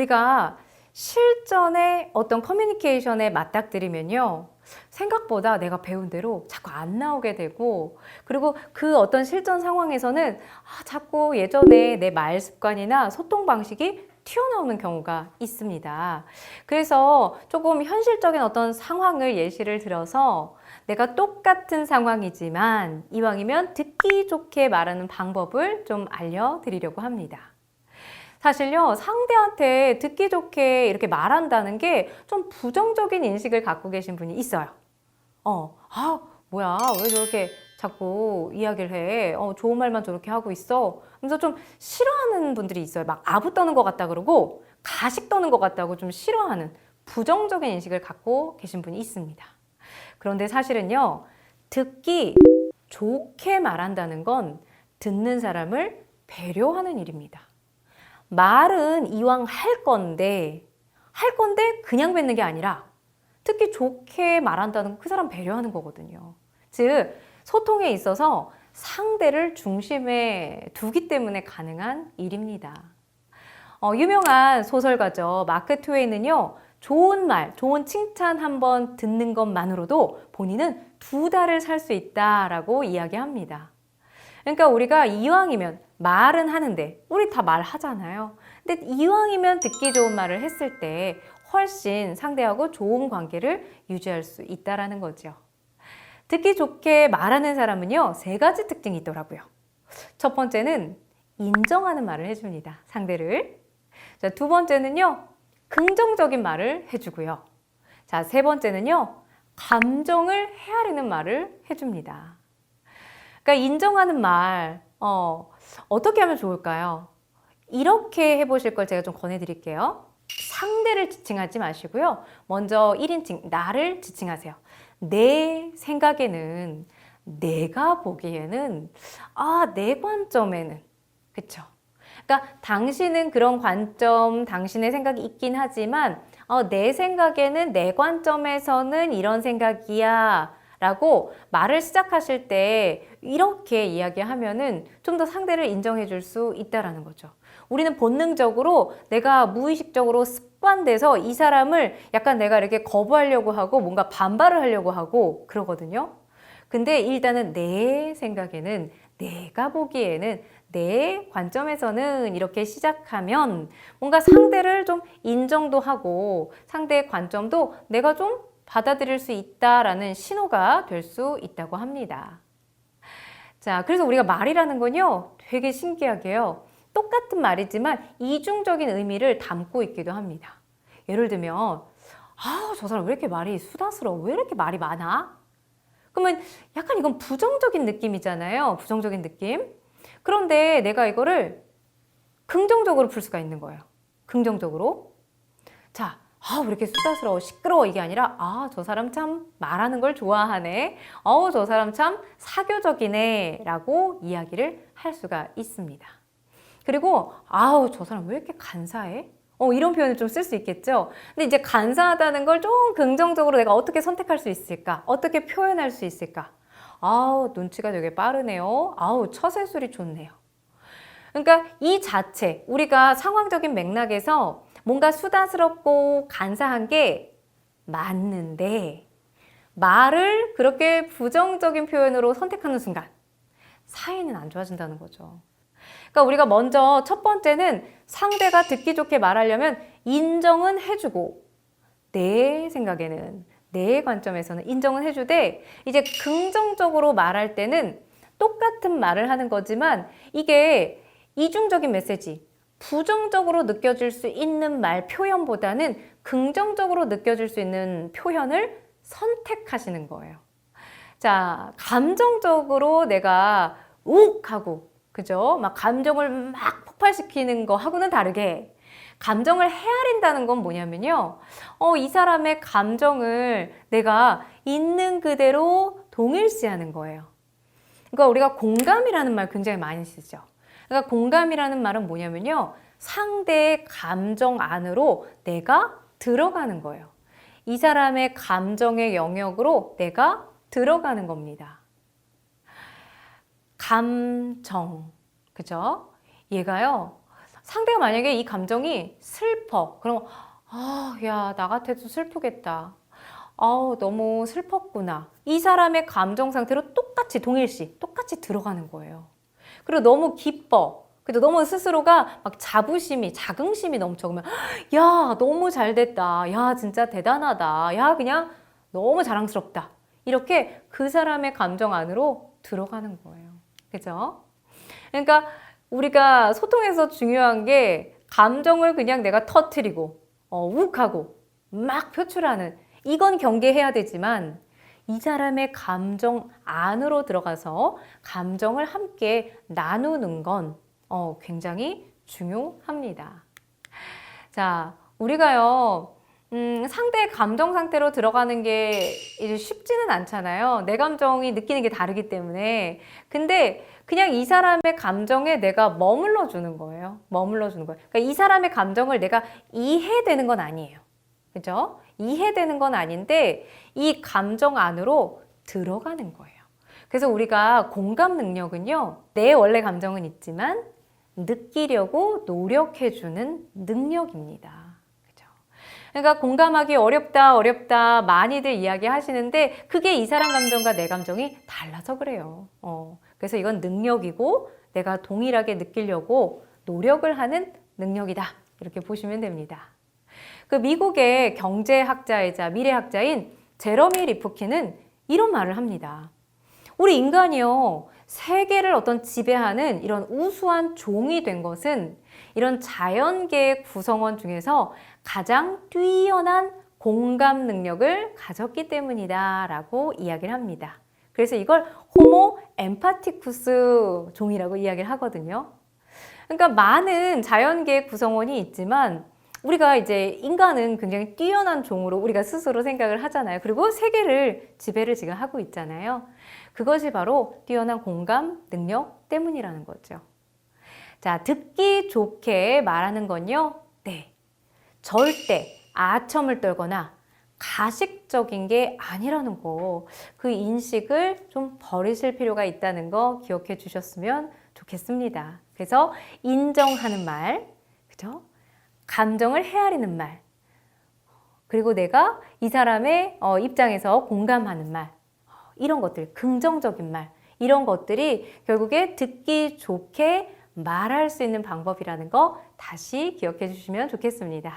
우리가 실전에 어떤 커뮤니케이션에 맞닥뜨리면요. 생각보다 내가 배운 대로 자꾸 안 나오게 되고, 그리고 그 어떤 실전 상황에서는 자꾸 예전에 내 말 습관이나 소통 방식이 튀어나오는 경우가 있습니다. 그래서 조금 현실적인 어떤 상황을 예시를 들어서 내가 똑같은 상황이지만 이왕이면 듣기 좋게 말하는 방법을 좀 알려드리려고 합니다. 사실요, 상대한테 듣기 좋게 이렇게 말한다는 게 좀 부정적인 인식을 갖고 계신 분이 있어요. 뭐야, 왜 저렇게 자꾸 이야기를 해? 좋은 말만 저렇게 하고 있어? 그래서 좀 싫어하는 분들이 있어요. 막 아부 떠는 것 같다 그러고, 가식 떠는 것 같다고 좀 싫어하는 부정적인 인식을 갖고 계신 분이 있습니다. 그런데 사실은요, 듣기 좋게 말한다는 건 듣는 사람을 배려하는 일입니다. 말은 이왕 할 건데 그냥 뱉는 게 아니라 듣기 좋게 말한다는 건 그 사람 배려하는 거거든요. 즉, 소통에 있어서 상대를 중심에 두기 때문에 가능한 일입니다. 유명한 소설가죠. 마크 트웨이는요, 좋은 말, 좋은 칭찬 한번 듣는 것만으로도 본인은 2달을 살 수 있다라고 이야기합니다. 그러니까 우리가 이왕이면 말은 하는데, 우리 다 말하잖아요. 근데 이왕이면 듣기 좋은 말을 했을 때 훨씬 상대하고 좋은 관계를 유지할 수 있다는 거죠. 듣기 좋게 말하는 사람은요, 3가지 특징이 있더라고요. 첫 번째는 인정하는 말을 해줍니다. 상대를. 자, 2번째는요, 긍정적인 말을 해주고요. 자, 3번째는요, 감정을 헤아리는 말을 해줍니다. 그러니까 인정하는 말, 어떻게 하면 좋을까요? 이렇게 해보실 걸 제가 좀 권해드릴게요. 상대를 지칭하지 마시고요. 먼저 1인칭, 나를 지칭하세요. 내 생각에는, 내가 보기에는, 내 관점에는, 그쵸? 그러니까 당신은 그런 관점, 당신의 생각이 있긴 하지만 내 생각에는, 내 관점에서는 이런 생각이야 라고 말을 시작하실 때 이렇게 이야기하면은 좀 더 상대를 인정해 줄 수 있다라는 거죠. 우리는 본능적으로 내가 무의식적으로 습관돼서 이 사람을 약간 내가 이렇게 거부하려고 하고 뭔가 반발을 하려고 하고 그러거든요. 근데 일단은 내 생각에는, 내가 보기에는, 내 관점에서는 이렇게 시작하면 뭔가 상대를 좀 인정도 하고 상대의 관점도 내가 좀 받아들일 수 있다라는 신호가 될 수 있다고 합니다. 자, 그래서 우리가 말이라는 건요, 되게 신기하게요. 똑같은 말이지만 이중적인 의미를 담고 있기도 합니다. 예를 들면, 저 사람 왜 이렇게 말이 수다스러워? 왜 이렇게 말이 많아? 그러면 약간 이건 부정적인 느낌이잖아요. 부정적인 느낌. 그런데 내가 이거를 긍정적으로 풀 수가 있는 거예요. 긍정적으로. 자, 왜 이렇게 수다스러워, 시끄러워 이게 아니라 저 사람 참 말하는 걸 좋아하네. 저 사람 참 사교적이네 라고 이야기를 할 수가 있습니다. 그리고 저 사람 왜 이렇게 간사해? 이런 표현을 좀 쓸 수 있겠죠. 근데 이제 간사하다는 걸 좀 긍정적으로 내가 어떻게 선택할 수 있을까? 어떻게 표현할 수 있을까? 눈치가 되게 빠르네요. 처세술이 좋네요. 그러니까 이 자체, 우리가 상황적인 맥락에서 뭔가 수다스럽고 간사한 게 맞는데 말을 그렇게 부정적인 표현으로 선택하는 순간 사이는 안 좋아진다는 거죠. 그러니까 우리가 먼저 첫 번째는 상대가 듣기 좋게 말하려면 인정은 해주고 내 생각에는, 내 관점에서는 인정은 해주되 이제 긍정적으로 말할 때는 똑같은 말을 하는 거지만 이게 이중적인 메시지, 부정적으로 느껴질 수 있는 말 표현보다는 긍정적으로 느껴질 수 있는 표현을 선택하시는 거예요. 자, 감정적으로 내가 욱 하고, 그죠? 막 감정을 막 폭발시키는 거 하고는 다르게 감정을 헤아린다는 건 뭐냐면요. 이 사람의 감정을 내가 있는 그대로 동일시하는 거예요. 그러니까 우리가 공감이라는 말 굉장히 많이 쓰죠. 그러니까 공감이라는 말은 뭐냐면요. 상대의 감정 안으로 내가 들어가는 거예요. 이 사람의 감정의 영역으로 내가 들어가는 겁니다. 감정, 그죠? 얘가요, 상대가 만약에 이 감정이 슬퍼. 그럼 야, 나 같아도 슬프겠다. 너무 슬펐구나. 이 사람의 감정 상태로 똑같이 동일시, 똑같이 들어가는 거예요. 그리고 너무 기뻐. 그래도 너무 스스로가 막 자긍심이 넘쳐. 그러면 야, 너무 잘 됐다. 야, 진짜 대단하다. 야, 그냥 너무 자랑스럽다. 이렇게 그 사람의 감정 안으로 들어가는 거예요. 그죠? 그러니까 우리가 소통에서 중요한 게 감정을 그냥 내가 터트리고 욱하고 막 표출하는 이건 경계해야 되지만 이 사람의 감정 안으로 들어가서 감정을 함께 나누는 건 굉장히 중요합니다. 자, 우리가요, 상대의 감정 상태로 들어가는 게 이제 쉽지는 않잖아요. 내 감정이 느끼는 게 다르기 때문에. 근데 그냥 이 사람의 감정에 내가 머물러 주는 거예요. 머물러 주는 거예요. 그러니까 이 사람의 감정을 내가 이해되는 건 아니에요. 그죠? 이해되는 건 아닌데 이 감정 안으로 들어가는 거예요. 그래서 우리가 공감 능력은요, 내 원래 감정은 있지만 느끼려고 노력해주는 능력입니다. 그죠? 그러니까 공감하기 어렵다 많이들 이야기하시는데 그게 이 사람 감정과 내 감정이 달라서 그래요. 그래서 이건 능력이고 내가 동일하게 느끼려고 노력을 하는 능력이다. 이렇게 보시면 됩니다. 그 미국의 경제학자이자 미래학자인 제러미 리프킨은 이런 말을 합니다. 우리 인간이요, 세계를 지배하는 이런 우수한 종이 된 것은 이런 자연계의 구성원 중에서 가장 뛰어난 공감 능력을 가졌기 때문이다 라고 이야기를 합니다. 그래서 이걸 호모 엠파티쿠스 종이라고 이야기를 하거든요. 그러니까 많은 자연계의 구성원이 있지만 우리가 이제 인간은 굉장히 뛰어난 종으로 우리가 스스로 생각을 하잖아요. 그리고 세계를 지배를 지금 하고 있잖아요. 그것이 바로 뛰어난 공감 능력 때문이라는 거죠. 자, 듣기 좋게 말하는 건요. 네. 절대 아첨을 떨거나 가식적인 게 아니라는 거. 그 인식을 좀 버리실 필요가 있다는 거 기억해 주셨으면 좋겠습니다. 그래서 인정하는 말, 그죠? 감정을 헤아리는 말, 그리고 내가 이 사람의 입장에서 공감하는 말, 이런 것들, 긍정적인 말, 이런 것들이 결국에 듣기 좋게 말할 수 있는 방법이라는 거 다시 기억해 주시면 좋겠습니다.